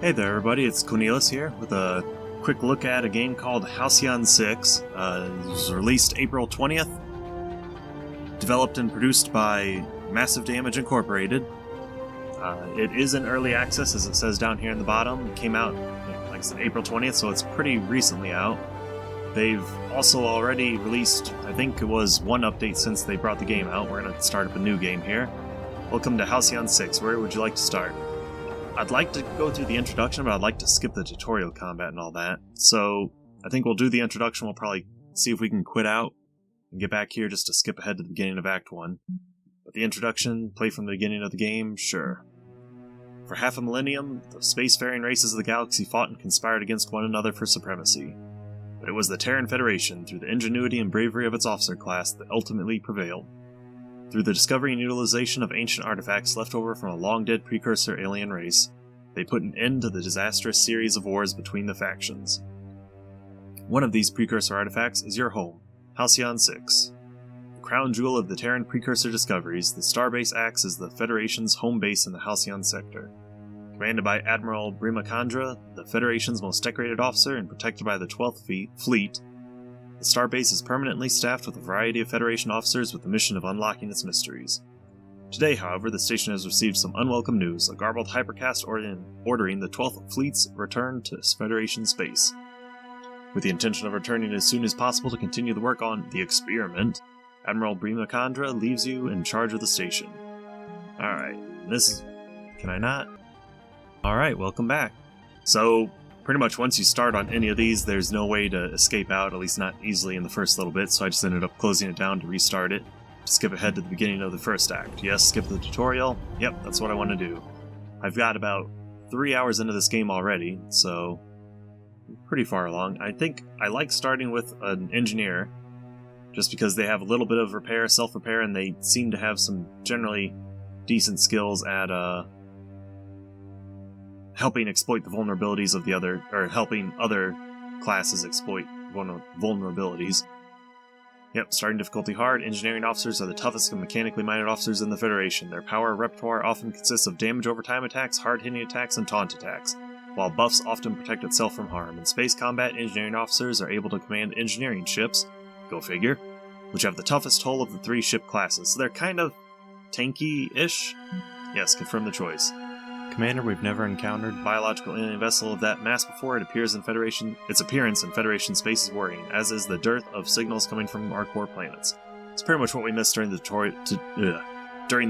Hey there everybody, it's Kounelus here with a quick look at a game called Halcyon 6. It was released April 20th, developed and produced by Massive Damage Incorporated. It is in early access, as it says down here in the bottom. It came out, like I said, April 20th, so it's pretty recently out. They've also already released, I think it was one update since they brought the game out. We're going to start up a new game here. Welcome to Halcyon 6. Where would you like to start? I'd like to go through the introduction, but I'd like to skip the tutorial combat and all that. So I think we'll do the introduction. We'll probably see if we can quit out and get back here just to skip ahead to the beginning of Act 1. But the introduction, play from the beginning of the game, sure. For half a millennium, the spacefaring races of the galaxy fought and conspired against one another for supremacy. But it was the Terran Federation, through the ingenuity and bravery of its officer class, that ultimately prevailed. Through the discovery and utilization of ancient artifacts left over from a long-dead precursor alien race, they put an end to the disastrous series of wars between the factions. One of these precursor artifacts is your home, Halcyon 6. The crown jewel of the Terran precursor discoveries, the Starbase acts as the Federation's home base in the Halcyon sector. Commanded by Admiral Brimakandra, the Federation's most decorated officer and protected by the 12th Fleet, the Starbase is permanently staffed with a variety of Federation officers with the mission of unlocking its mysteries. Today, however, the station has received some unwelcome news, a garbled hypercast ordering the 12th Fleet's return to Federation space. With the intention of returning as soon as possible to continue the work on the experiment, Admiral Brimakandra leaves you in charge of the station. Alright, this is... Can I not? Alright, welcome back. So, pretty much once you start on any of these, there's no way to escape out, at least not easily in the first little bit, so I just ended up closing it down to restart it. To skip ahead to the beginning of the first act. Yes, skip the tutorial. Yep, that's what I want to do. I've got about 3 hours into this game already, so pretty far along. I think I like starting with an engineer, just because they have a little bit of repair, self-repair, and they seem to have some generally decent skills at helping exploit the vulnerabilities of the other, or helping other classes exploit vulnerabilities. Yep, starting difficulty hard. Engineering officers are the toughest and mechanically minded officers in the Federation. Their power repertoire often consists of damage over time attacks, hard-hitting attacks, and taunt attacks, while buffs often protect itself from harm. In space combat, engineering officers are able to command engineering ships, go figure, which have the toughest hull of the 3 ship classes, so they're kind of tanky-ish? Yes, confirm the choice. Commander, we've never encountered a biological alien vessel of that mass before. Its appearance in Federation space is worrying, as is the dearth of signals coming from our core planets. It's pretty much what we missed during the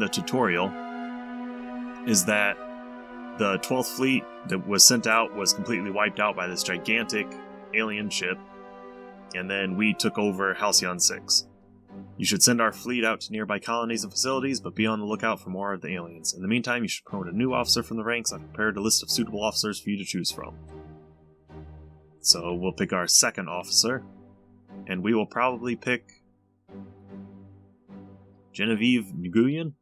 tutorial, is that the 12th Fleet that was sent out was completely wiped out by this gigantic alien ship, and then we took over Halcyon 6. You should send our fleet out to nearby colonies and facilities, but be on the lookout for more of the aliens. In the meantime, you should promote a new officer from the ranks. I've prepared a list of suitable officers for you to choose from. So we'll pick our second officer, and we will probably pick Genevieve Nguyen.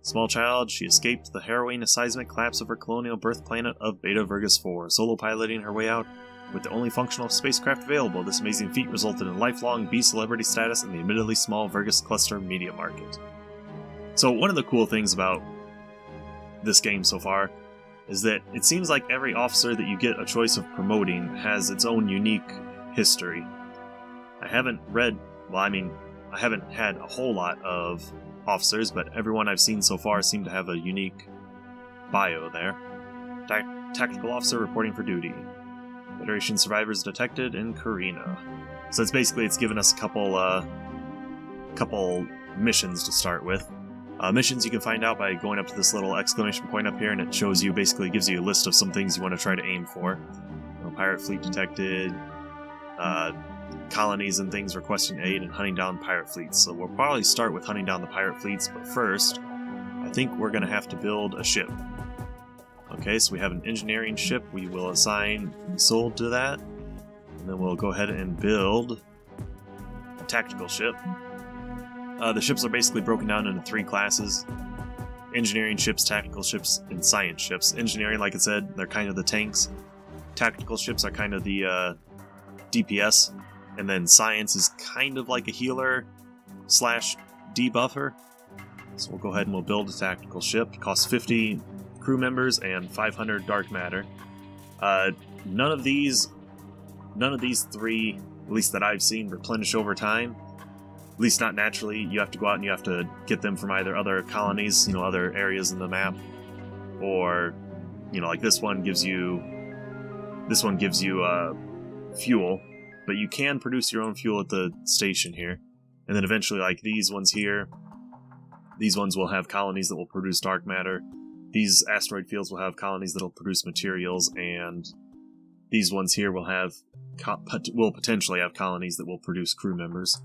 Small child, she escaped the harrowing seismic collapse of her colonial birth planet of Beta Virgus 4, solo piloting her way out. With the only functional spacecraft available, this amazing feat resulted in lifelong B-celebrity status in the admittedly small Virgus cluster media market. So one of the cool things about this game so far is that it seems like every officer that you get a choice of promoting has its own unique history. I haven't had a whole lot of officers, but everyone I've seen so far seem to have a unique bio there. Tactical officer reporting for duty. Federation survivors detected in Karina. So it's given us a couple missions to start with. Missions you can find out by going up to this little exclamation point up here, and it shows you, basically gives you a list of some things you want to try to aim for. Pirate fleet detected, colonies and things requesting aid, and hunting down pirate fleets. So we'll probably start with hunting down the pirate fleets, but first, I think we're going to have to build a ship. Okay, so we have an engineering ship. We will assign Sol to that. And then we'll go ahead and build a tactical ship. The ships are basically broken down into 3 classes. Engineering ships, tactical ships, and science ships. Engineering, like I said, they're kind of the tanks. Tactical ships are kind of the DPS. And then science is kind of like a healer / debuffer. So we'll go ahead and we'll build a tactical ship. It costs 50 crew members and 500 dark matter. None of these three, at least that I've seen, replenish over time. At least not naturally. You have to go out and you have to get them from either other colonies, other areas in the map, or, like this one gives you fuel, but you can produce your own fuel at the station here. And then eventually, like these ones here, these ones will have colonies that will produce dark matter. These asteroid fields will have colonies that will produce materials, and these ones here will potentially have colonies that will produce crew members.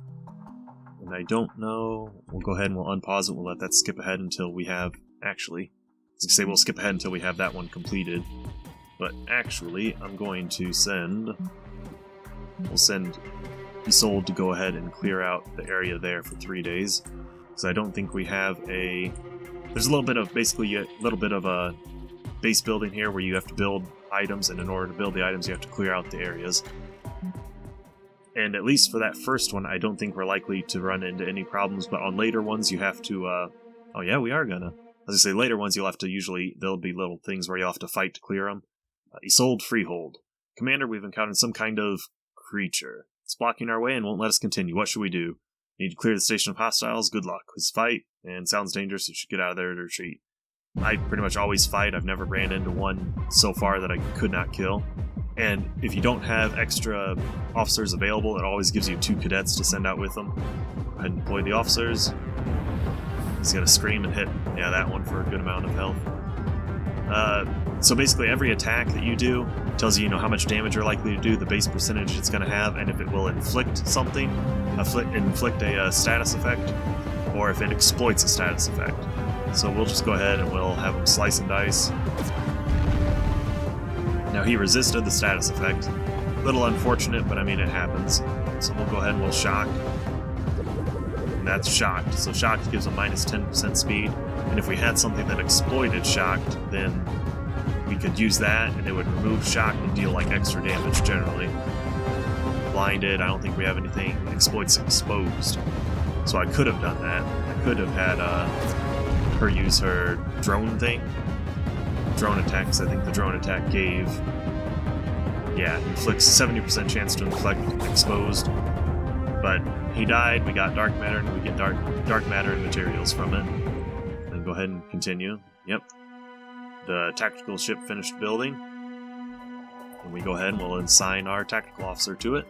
And I don't know. We'll go ahead and we'll unpause it. We'll let that skip ahead until we have... Actually, I was going to say we'll skip ahead until we have that one completed. But actually, I'm going to send... We'll send Isolde to go ahead and clear out the area there for 3 days. Because I don't think we have a... There's a little bit of a base building here where you have to build items, and in order to build the items you have to clear out the areas. And at least for that first one, I don't think we're likely to run into any problems, but on later ones you have to, oh yeah, we are gonna. As I say, later ones you'll have to there'll be little things where you'll have to fight to clear them. Isolde Freehold. Commander, we've encountered some kind of creature. It's blocking our way and won't let us continue. What should we do? Need to clear the station of hostiles? Good luck. Let's fight, and sounds dangerous, you should get out of there to retreat. I pretty much always fight. I've never ran into one so far that I could not kill. And if you don't have extra officers available, it always gives you 2 cadets to send out with them. Go ahead and deploy the officers. He's gonna scream and hit, that one for a good amount of health. So basically every attack that you do tells you, how much damage you're likely to do, the base percentage it's gonna have, and if it will inflict something, inflict a status effect, or if it exploits a status effect. So we'll just go ahead and we'll have him slice and dice. Now he resisted the status effect. A little unfortunate, but I mean it happens. So we'll go ahead and we'll shock. And that's shocked. So shocked gives a minus 10% speed. And if we had something that exploited shocked, then we could use that and it would remove shock and deal like extra damage generally. Blinded, I don't think we have anything. Exploits exposed. So I could have done that. I could have had her use her drone thing. Drone attacks, I think the drone attack gave... inflicts 70% chance to inflict exposed. But he died, we got dark matter, and we get dark matter and materials from it. Then go ahead and continue. Yep. The tactical ship finished building. And we go ahead and we'll assign our tactical officer to it.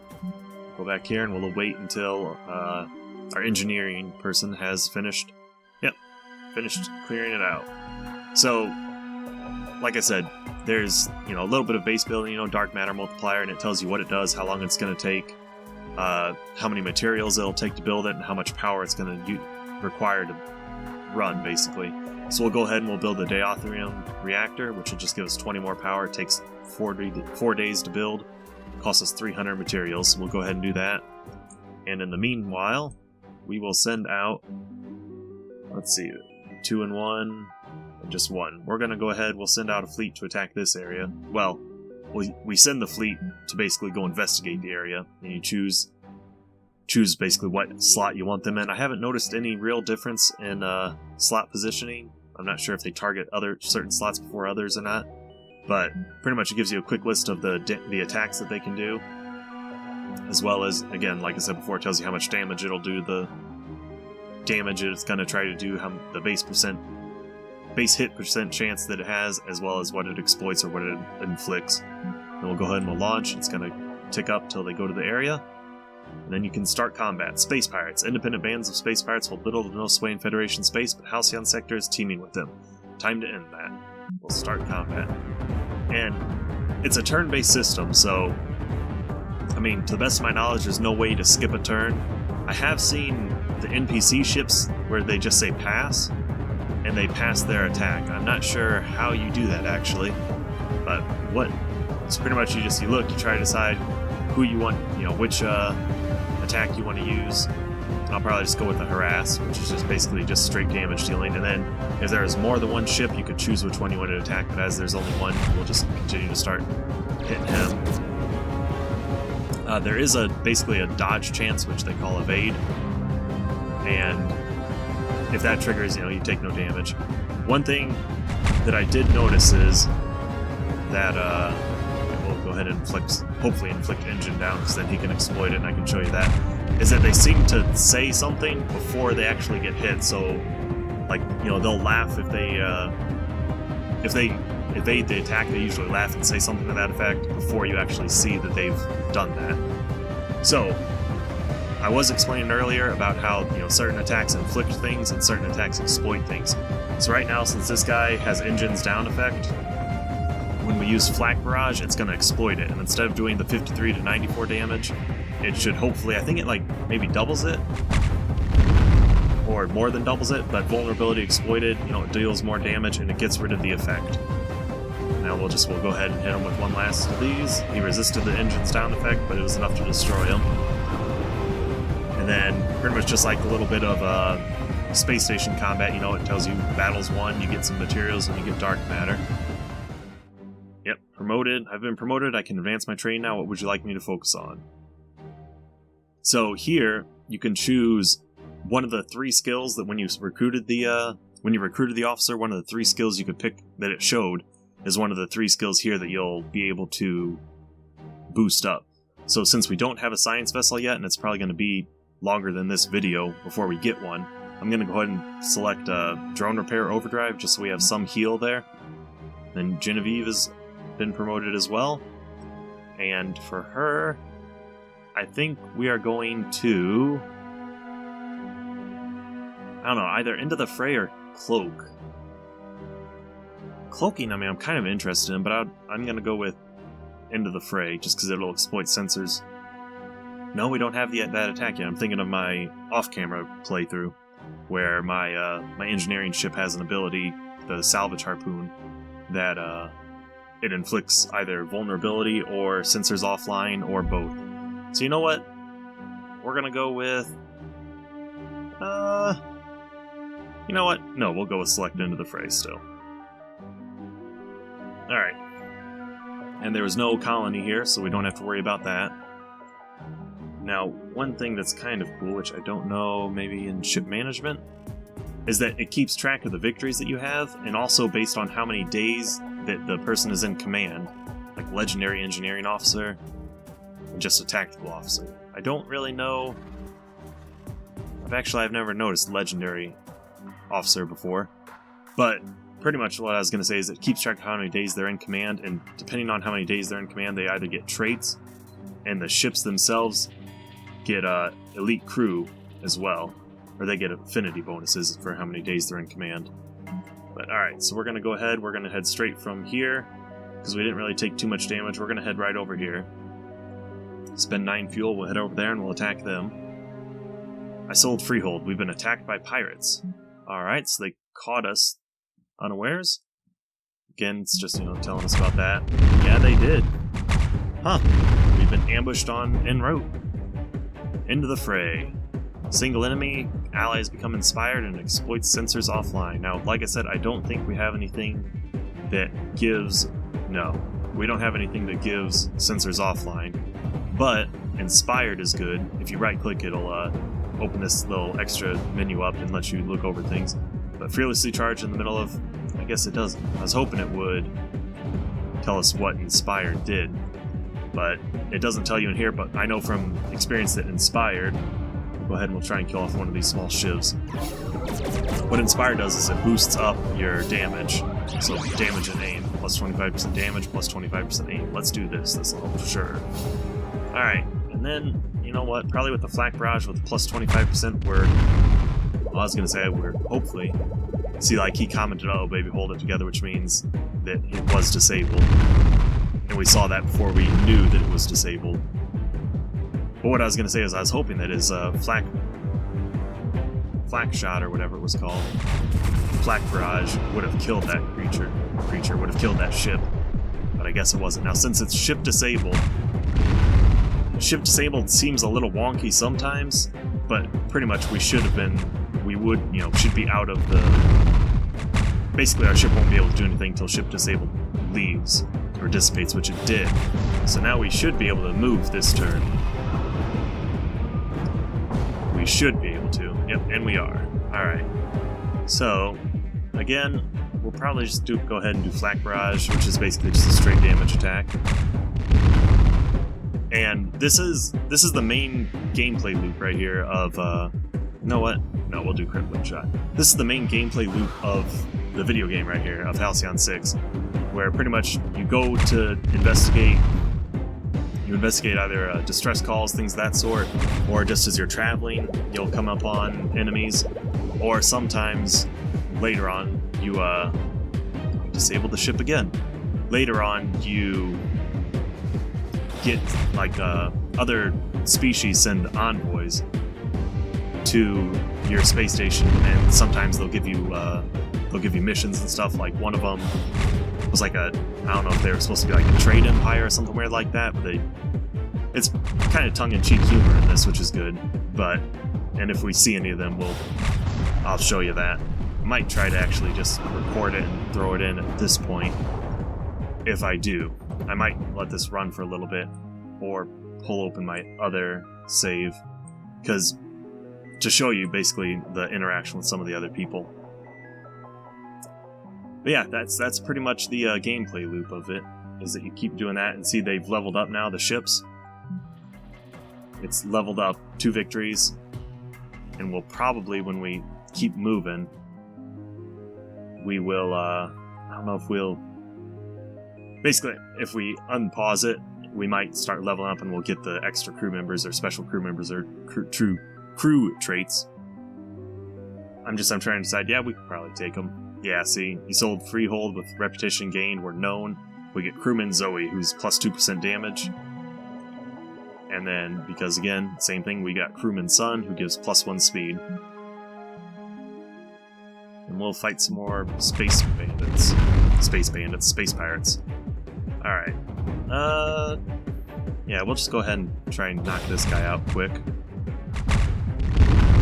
Go back here and we'll wait until our engineering person has finished. Yep. Finished clearing it out. So, like I said, there's, a little bit of base building, dark matter multiplier, and it tells you what it does, how long it's going to take, how many materials it'll take to build it, and how much power it's going to require to run, basically. So we'll go ahead and we'll build the Deotherium reactor, which will just give us 20 more power. It takes 4 days to build. It costs us 300 materials, so we'll go ahead and do that. And in the meanwhile, we will send out, let's see, 2 and 1... just 1. We're going to go ahead, we'll send out a fleet to attack this area. Well, we send the fleet to basically go investigate the area, and you choose basically what slot you want them in. I haven't noticed any real difference in slot positioning. I'm not sure if they target certain slots before others or not, but pretty much it gives you a quick list of the attacks that they can do, as well as, again, like I said before, it tells you how much damage it'll do, the damage it's going to try to do, how the base hit percent chance that it has, as well as what it exploits or what it inflicts. Then we'll go ahead and we'll launch. It's going to tick up till they go to the area, and then you can start combat. Space pirates. Independent bands of space pirates hold little to no sway in Federation space, but Halcyon sector is teeming with them. Time to end that. We'll start combat. And it's a turn-based system, so I mean, to the best of my knowledge, there's no way to skip a turn. I have seen the NPC ships where they just say pass, and they pass their attack. I'm not sure how you do that, actually, but it's pretty much you look, you try to decide who you want, which attack you want to use. I'll probably just go with the harass, which is just basically just straight damage dealing, and then if there's more than one ship, you could choose which one you want to attack, but as there's only one, we'll just continue to start hitting him. There is basically a dodge chance, which they call evade, and if that triggers, you take no damage. One thing that I did notice is that we'll go ahead and hopefully inflict engine down, because then he can exploit it and I can show you that, is that they seem to say something before they actually get hit. So, like, you know, they'll laugh if they evade the attack. They usually laugh and say something to that effect before you actually see that they've done that. So, I was explaining earlier about how, you know, certain attacks inflict things and certain attacks exploit things. So right now, since this guy has engines down effect, when we use flak barrage, it's going to exploit it, and instead of doing the 53 to 94 damage, it should hopefully, I think it like maybe doubles it, or more than doubles it, but vulnerability exploited, you know, it deals more damage and it gets rid of the effect. Now we'll go ahead and hit him with one last of these. He resisted the engines down effect, but it was enough to destroy him. And then, pretty much just like a little bit of space station combat, you know, it tells you battles won, you get some materials, and you get dark matter. Yep, promoted. I've been promoted. I can advance my train now. What would you like me to focus on? So here, you can choose one of the 3 skills that when you recruited the officer, one of the 3 skills you could pick that it showed is one of the 3 skills here that you'll be able to boost up. So since we don't have a science vessel yet, and it's probably going to be longer than this video before we get one, I'm going to go ahead and select drone repair overdrive just so we have some heal there. Then Genevieve has been promoted as well, and for her, I think we are going to, I don't know, either Into the Fray or Cloak. Cloaking, I mean, I'm kind of interested in, but I'm going to go with Into the Fray just because it'll exploit sensors. No, we don't have that attack yet. I'm thinking of my off-camera playthrough, where my my engineering ship has an ability, the salvage harpoon, that it inflicts either vulnerability or sensors offline or both. So you know what? We're gonna go with you know what? No, we'll go with select Into the Fray still. Alright. And there was no colony here, so we don't have to worry about that. Now, one thing that's kind of cool, which I don't know, maybe in ship management, is that it keeps track of the victories that you have, and also based on how many days that the person is in command, like legendary engineering officer, and just a tactical officer. I don't really know. I've never noticed legendary officer before, but pretty much what I was going to say is it keeps track of how many days they're in command, and depending on how many days they're in command, they either get traits, and the ships themselves get elite crew as well, or they get affinity bonuses for how many days they're in command. But alright, so we're going to go ahead, we're going to head straight from here, because we didn't really take too much damage. We're going to head right over here. Spend 9 fuel, we'll head over there and we'll attack them. I sold freehold. We've been attacked by pirates. Alright, so they caught us unawares. Again, it's just, you know, telling us about that. Yeah, they did. Huh. We've been ambushed en route. Into the Fray. Single enemy, allies become inspired and exploits sensors offline. Now, like I said, I don't think we have anything that gives... No, we don't have anything that gives sensors offline. But inspired is good. If you right-click, it'll open this little extra menu up and let you look over things. But fearlessly charge in the middle of... I guess it doesn't. I was hoping it would tell us what inspired did. But it doesn't tell you in here, but I know from experience that inspired... Go ahead and we'll try and kill off one of these small shivs. What Inspire does is it boosts up your damage. So damage and aim. Plus 25% damage, plus 25% aim. Let's do this level for sure. Alright, and then, you know what? Probably with the flak barrage with plus 25%, well, I was going to say we're hopefully... See, like, he commented, oh, baby, hold it together, which means that it was disabled. And we saw that before we knew that it was disabled. But what I was going to say is I was hoping that his flak shot, or whatever it was called, flak barrage, would have killed that creature would have killed that ship. But I guess it wasn't. Now, since it's ship disabled seems a little wonky sometimes, but pretty much should be out of the... Basically, our ship won't be able to do anything until ship disabled leaves, or dissipates, which it did. So now we should be able to move this turn. We should be able to. Yep, and we are. Alright. So, again, we'll probably just go ahead and do flak barrage, which is basically just a straight damage attack. And this is the main gameplay loop right here of you know what? No, we'll do crit one shot. This is the main gameplay loop of the video game right here of Halcyon 6, where pretty much you go to investigate. You investigate either distress calls, things of that sort, or just as you're traveling, you'll come up on enemies, or sometimes later on you disable the ship again. Later on, you get like other species send envoys to your space station, and sometimes they'll give you missions and stuff. Like one of them was like I don't know if they were supposed to be like a trade empire or something weird like that, but it's kind of tongue-in-cheek humor in this, which is good. And if we see any of them, I'll show you that. I might try to actually just record it and throw it in at this point. If I do, I might let this run for a little bit, or pull open my other save, because to show you basically the interaction with some of the other people. But yeah, that's pretty much the gameplay loop of it, is that you keep doing that, and see they've leveled up now, the ships. It's leveled up 2 victories, and we'll probably, when we keep moving, we will, I don't know if we'll, basically, if we unpause it, we might start leveling up and we'll get the extra crew members or special crew members or true crew traits. I'm trying to decide, yeah, we could probably take them. Yeah, see, he sold Freehold with reputation gained, we're known. We get crewman Zoe, who's plus 2% damage. And then, because again, same thing, we got crewman Sun, who gives plus 1 speed. And we'll fight some more space bandits. Space pirates. Alright. Yeah, we'll just go ahead and try and knock this guy out quick.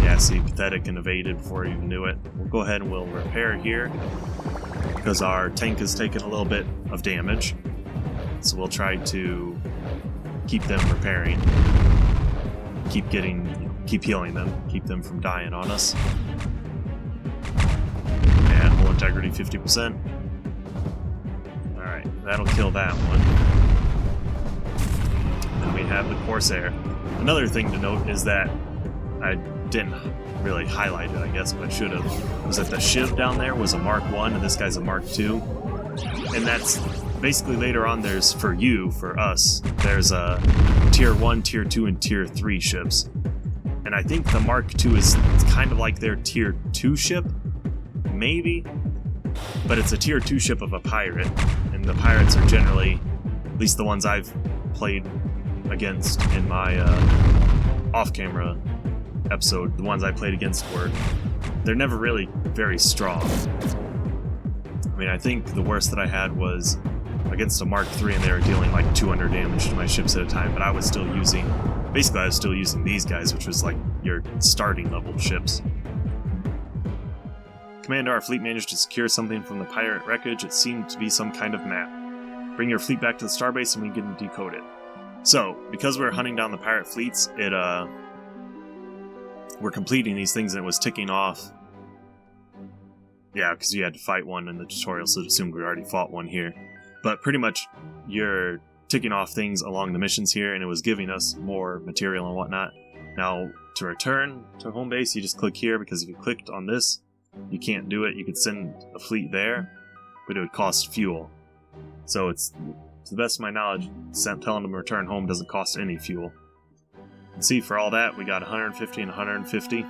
Yeah, see, pathetic and evaded before he even knew it. We'll go ahead and we'll repair here, because our tank has taken a little bit of damage. So we'll try to keep them repairing. Keep healing them. Keep them from dying on us. And hull integrity 50%. Alright, that'll kill that one. Then we have the Corsair. Another thing to note is that I didn't really highlight it, I guess, but I should have, was that the Shiv down there was a Mark 1 and this guy's a Mark 2. And that's basically later on there's, for us, there's a Tier 1, Tier 2, and Tier 3 ships. And I think the Mark 2 is kind of like their Tier 2 ship, maybe? But it's a Tier 2 ship of a pirate, and the pirates are generally, at least the ones I've played against in my off-camera episode, the ones I played against they're never really very strong. I mean, I think the worst that I had was against a Mark III, and they were dealing like 200 damage to my ships at a time, but I was still using these guys, which was like your starting level ships. Commander, our fleet managed to secure something from the pirate wreckage. It seemed to be some kind of map. Bring your fleet back to the starbase and we can decode it. So, because we're hunting down the pirate fleets, we're completing these things and it was ticking off. Yeah, because you had to fight one in the tutorial, so it assumed we already fought one here. But pretty much, you're ticking off things along the missions here, and it was giving us more material and whatnot. Now, to return to home base, you just click here, because if you clicked on this, you can't do it. You could send a fleet there, but it would cost fuel. So it's, to the best of my knowledge, telling them to return home doesn't cost any fuel. And see, for all that, we got 150 and 150.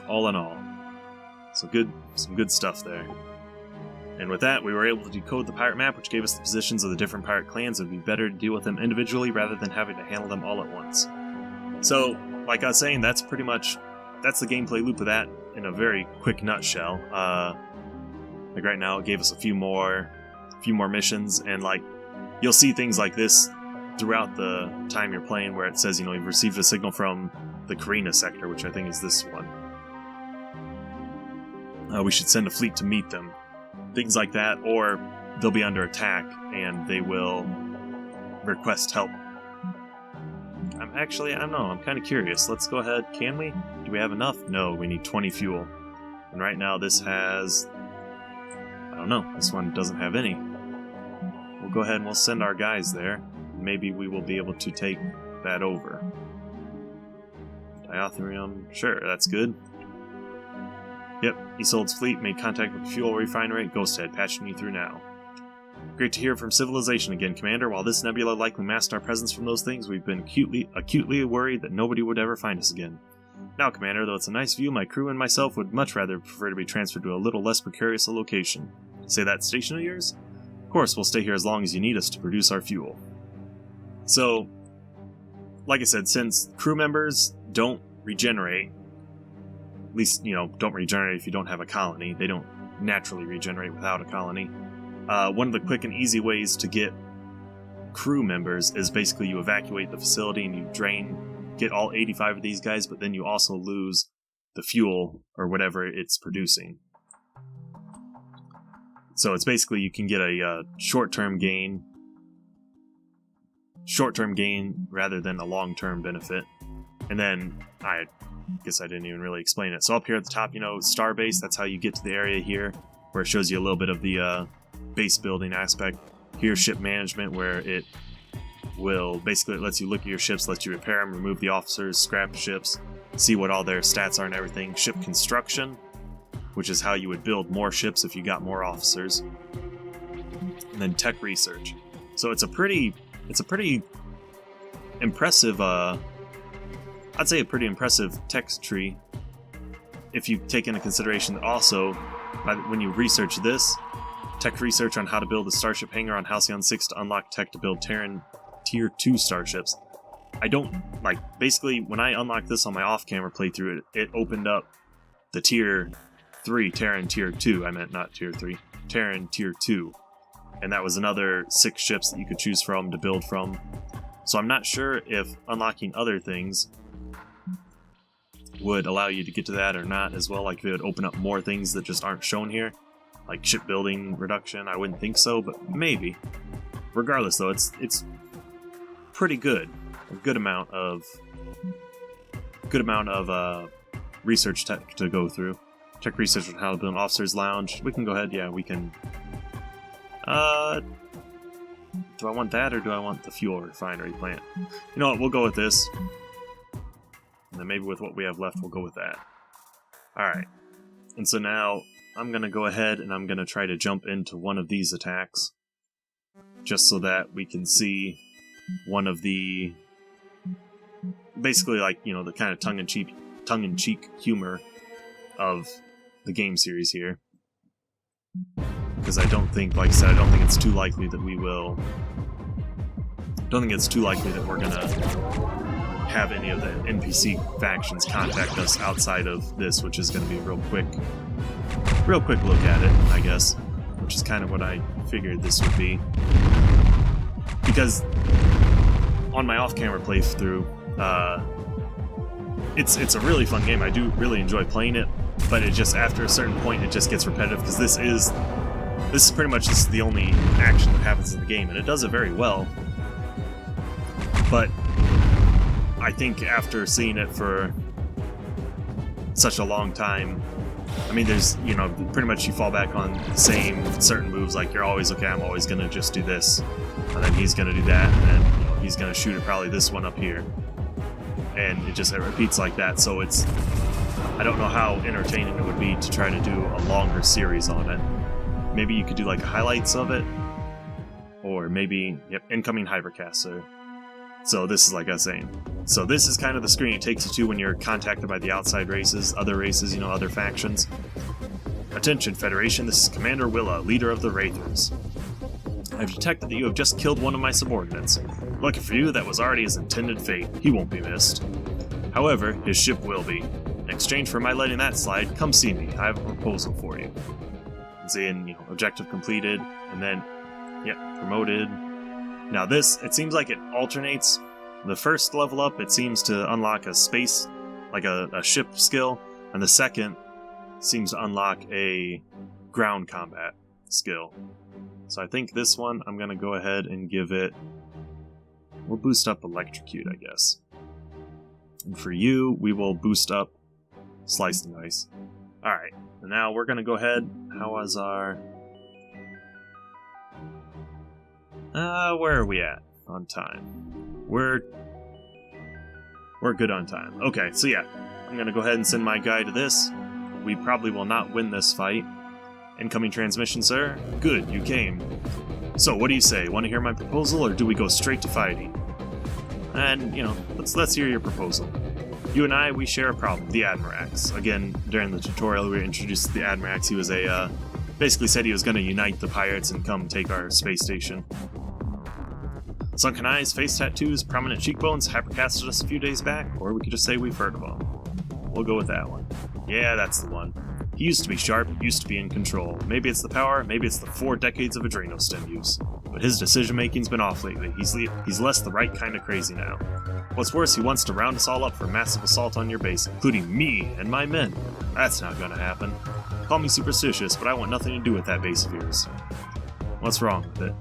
All in all. So some good stuff there. And with that, we were able to decode the pirate map, which gave us the positions of the different pirate clans. It would be better to deal with them individually rather than having to handle them all at once. So, like I was saying, that's the gameplay loop of that in a very quick nutshell. Like right now, it gave us a few more missions, and like you'll see things like this throughout the time you're playing, where it says, you know, you've received a signal from the Kounelus sector, which I think is this one. We should send a fleet to meet them. Things like that, or they'll be under attack and they will request help. I don't know, I'm kind of curious. Let's go ahead. Can we? Do we have enough? No, we need 20 fuel. And right now this has don't know. This one doesn't have any. We'll go ahead and we'll send our guys there. Maybe we will be able to take that over. Diotherium, sure, that's good. Yep, Isolde's fleet made contact with the fuel refinery at Ghosthead, patching you through now. Great to hear from civilization again, Commander. While this nebula likely masked our presence from those things, we've been acutely worried that nobody would ever find us again. Now, Commander, though it's a nice view, my crew and myself would much rather prefer to be transferred to a little less precarious a location. Say that station of yours? Of course, we'll stay here as long as you need us to produce our fuel. So, like I said, since crew members don't regenerate, at least, don't regenerate if you don't have a colony. They don't naturally regenerate without a colony. One of the quick and easy ways to get crew members is basically you evacuate the facility and you get all 85 of these guys, but then you also lose the fuel or whatever it's producing. So it's basically you can get a short-term gain rather than a long-term benefit. And then, I guess I didn't even really explain it. So up here at the top, Starbase, that's how you get to the area here, where it shows you a little bit of the base building aspect. Here's ship management, where it lets you look at your ships, lets you repair them, remove the officers, scrap ships, see what all their stats are and everything. Ship construction, which is how you would build more ships if you got more officers. And then tech research. So it's a pretty impressive, I'd say a pretty impressive tech tree, if you take into consideration that also, when you research this, tech research on how to build a starship hangar on Halcyon 6 to unlock tech to build Terran Tier 2 starships. Basically, when I unlocked this on my off-camera playthrough, it opened up the Tier 3, Terran Tier 2, I meant not Tier 3, Terran Tier 2. And that was another 6 ships that you could choose from to build from. So I'm not sure if unlocking other things would allow you to get to that or not as well, like if it would open up more things that just aren't shown here. Like shipbuilding reduction, I wouldn't think so, but maybe. Regardless, though, it's pretty good. A good amount of research tech to go through. Tech research on how to build an officer's lounge. We can go ahead. Yeah, we can. Do I want that or do I want the fuel refinery plant? You know what? We'll go with this. And then maybe with what we have left, we'll go with that. Alright. And so now, I'm going to go ahead and I'm going to try to jump into one of these attacks. Just so that we can see one of the... basically, the kind of tongue-in-cheek humor of the game series here. Because I don't think, like I said, I don't think it's too likely that we will... don't think it's too likely that we're going to have any of the NPC factions contact us outside of this, which is going to be a real quick look at it, I guess, which is kind of what I figured this would be. Because on my off-camera playthrough, it's a really fun game. I do really enjoy playing it, but it just, after a certain point, it just gets repetitive, because this is pretty much just the only action that happens in the game, and it does it very well. But I think after seeing it for such a long time, I mean, there's, pretty much you fall back on the same certain moves, like you're always, okay, I'm always going to just do this, and then he's going to do that, and then he's going to shoot at probably this one up here. And it repeats like that, so I don't know how entertaining it would be to try to do a longer series on it. Maybe you could do like highlights of it, or maybe, incoming hypercast. So this is like I was saying. So this is kind of the screen it takes you to when you're contacted by the outside races, other factions. Attention, Federation, this is Commander Willa, leader of the Wraithers. I've detected that you have just killed one of my subordinates. Lucky for you, that was already his intended fate. He won't be missed. However, his ship will be. In exchange for my letting that slide, come see me. I have a proposal for you. And objective completed, and then, promoted. Now this, it seems like it alternates. The first level up, it seems to unlock a space, like a ship skill, and the second seems to unlock a ground combat skill. So I think this one, I'm going to go ahead and give it... we'll boost up Electrocute, I guess. And for you, we will boost up Slice and Dice. Alright, and now we're going to go ahead... how was our... Where are we at on time? We're good on time. Okay, so yeah, I'm gonna go ahead and send my guy to this. We probably will not win this fight. Incoming transmission, sir. Good, you came. So, what do you say? Want to hear my proposal, or do we go straight to fighting? And, you know, let's hear your proposal. You and I, we share a problem, the Admirax. Again, during the tutorial, we were introduced to the Admirax. He was basically said he was going to unite the pirates and come take our space station. Sunken eyes, face tattoos, prominent cheekbones, hypercasted us a few days back, or we could just say we've heard of him. We'll go with that one. Yeah, that's the one. He used to be sharp, used to be in control. Maybe it's the power, maybe it's the 4 decades of adrenostem use. But his decision-making's been off lately. He's less the right kind of crazy now. What's worse, he wants to round us all up for a massive assault on your base, including me and my men. That's not gonna happen. Call me superstitious, but I want nothing to do with that base of yours. What's wrong with it?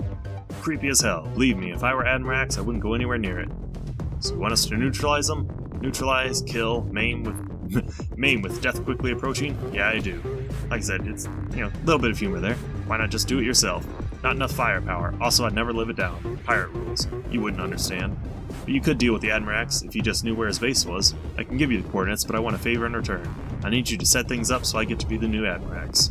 Creepy as hell. Believe me, if I were Admirax, I wouldn't go anywhere near it. So you want us to neutralize them? Neutralize, kill, maim with death quickly approaching? Yeah, I do. Like I said, it's, you know, a little bit of humor there. Why not just do it yourself? Not enough firepower. Also, I'd never live it down. Pirate rules. You wouldn't understand. But you could deal with the Admirax if you just knew where his base was. I can give you the coordinates, but I want a favor in return. I need you to set things up so I get to be the new Admirax.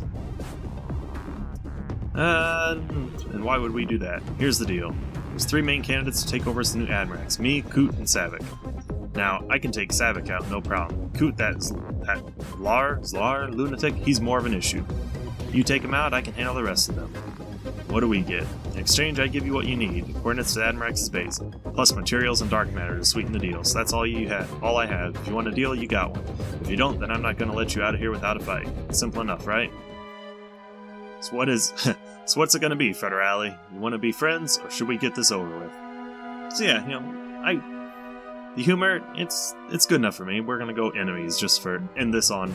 And why would we do that? Here's the deal. There's 3 main candidates to take over as the new Admirax. Me, Koot, and Savik. Now, I can take Savik out, no problem. Koot, that Zlar lunatic, he's more of an issue. You take him out, I can handle the rest of them. What do we get? In exchange, I give you what you need. Coordinates to Admirax's base, plus materials and dark matter to sweeten the deal. So that's all I have. If you want a deal, you got one. If you don't, then I'm not going to let you out of here without a fight. Simple enough, right? So what's it going to be, Federale? You want to be friends, or should we get this over with? So yeah, you know, the humor, it's good enough for me. We're going to go enemies just for end this on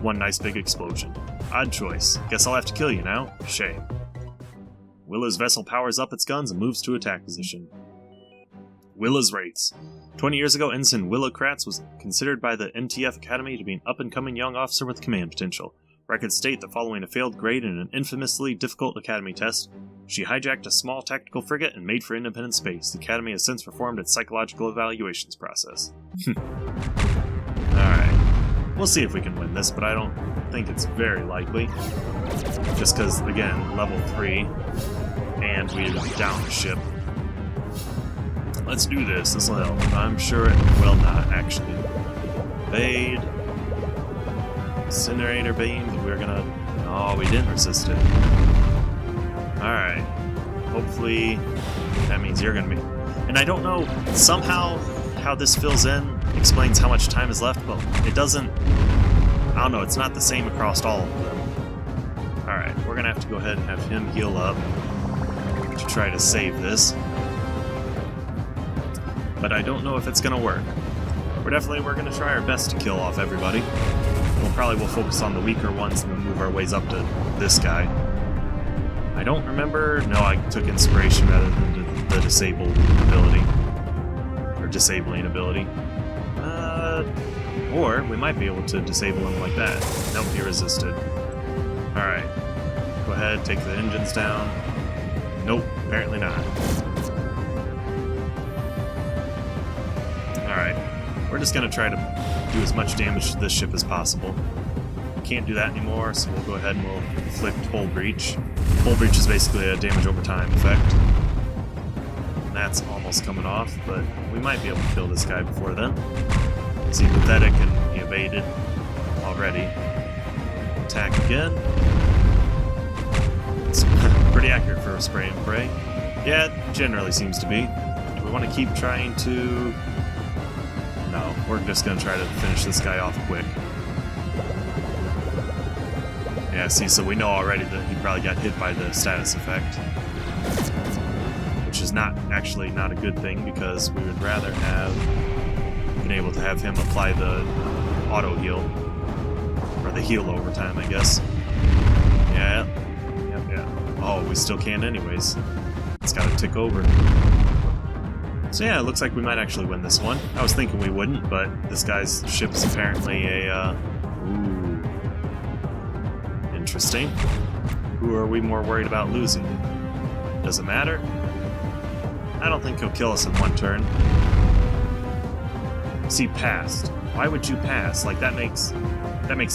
one nice big explosion. Odd choice. Guess I'll have to kill you now. Shame. Willa's vessel powers up its guns and moves to attack position. Willa's rates. 20 years ago, Ensign Willa Kratz was considered by the NTF Academy to be an up-and-coming young officer with command potential. Records state that following a failed grade in an infamously difficult Academy test, she hijacked a small tactical frigate and made for independent space. The Academy has since reformed its psychological evaluations process. Alright. We'll see if we can win this, but I don't think it's very likely. Just because, again, level 3, and we down the ship. Let's do this. This will help. I'm sure it will not, actually. Evade. Incinerator beam, but we're gonna... Oh, we didn't resist it. Alright. Hopefully that means you're gonna be... And I don't know, somehow how this fills in explains how much time is left, but it doesn't... I don't know, it's not the same across all of them. Alright, we're gonna have to go ahead and have him heal up to try to save this. But I don't know if it's gonna work. We're gonna try our best to kill off everybody. We'll focus on the weaker ones and then move our ways up to this guy. I don't remember... No, I took inspiration rather than the disabled ability. Or disabling ability. Or we might be able to disable him like that. Nope, he resisted. Alright. Go ahead, take the engines down. Nope, apparently not. Alright. We're just gonna try to do as much damage to this ship as possible. We can't do that anymore, so we'll go ahead and we'll inflict Hull Breach. Hull Breach is basically a damage over time effect. And that's almost coming off, but we might be able to kill this guy before then. See, pathetic, and he evaded already. Attack again. It's pretty accurate for a spray and pray. Yeah, it generally seems to be. Do we want to keep trying to... No, we're just going to try to finish this guy off quick. Yeah, see, so we know already that he probably got hit by the status effect. Which is not a good thing, because we would rather have been able to have him apply the auto heal. Or the heal over time, I guess. Yeah. Yep. Oh, we still can anyways. It's got to tick over. So yeah, it looks like we might actually win this one. I was thinking we wouldn't, but this guy's ship is apparently a, Ooh. Interesting. Who are we more worried about losing? Does it matter? I don't think he'll kill us in one turn. See, passed. Why would you pass? Like, that makes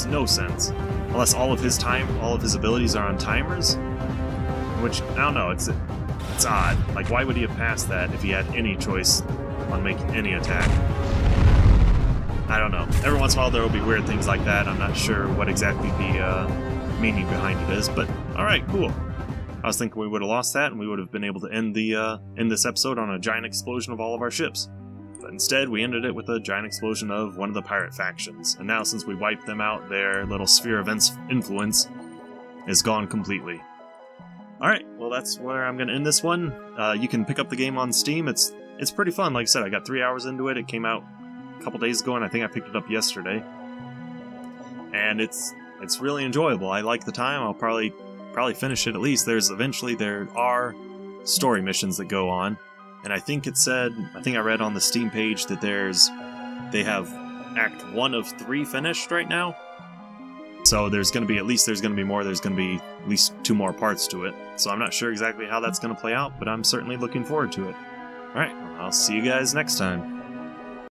no sense. Unless all of his abilities are on timers? Which, I don't know, it's odd. Like, why would he have passed that if he had any choice on making any attack? I don't know. Every once in a while there will be weird things like that. I'm not sure what exactly the meaning behind it is, but alright, cool. I was thinking we would have lost that and we would have been able to end this episode on a giant explosion of all of our ships. But instead, we ended it with a giant explosion of one of the pirate factions. And now, since we wiped them out, their little sphere of influence is gone completely. Alright, well that's where I'm going to end this one. You can pick up the game on Steam. It's pretty fun. Like I said, I got 3 hours into it. It came out a couple days ago, and I think I picked it up yesterday. And it's really enjoyable. I like the time. I'll probably finish it at least. There are story missions that go on. And I think I read on the Steam page that they have Act 1 of 3 finished right now. So there's going to be more. There's going to be at least 2 more parts to it. So I'm not sure exactly how that's going to play out, but I'm certainly looking forward to it. Alright, I'll see you guys next time.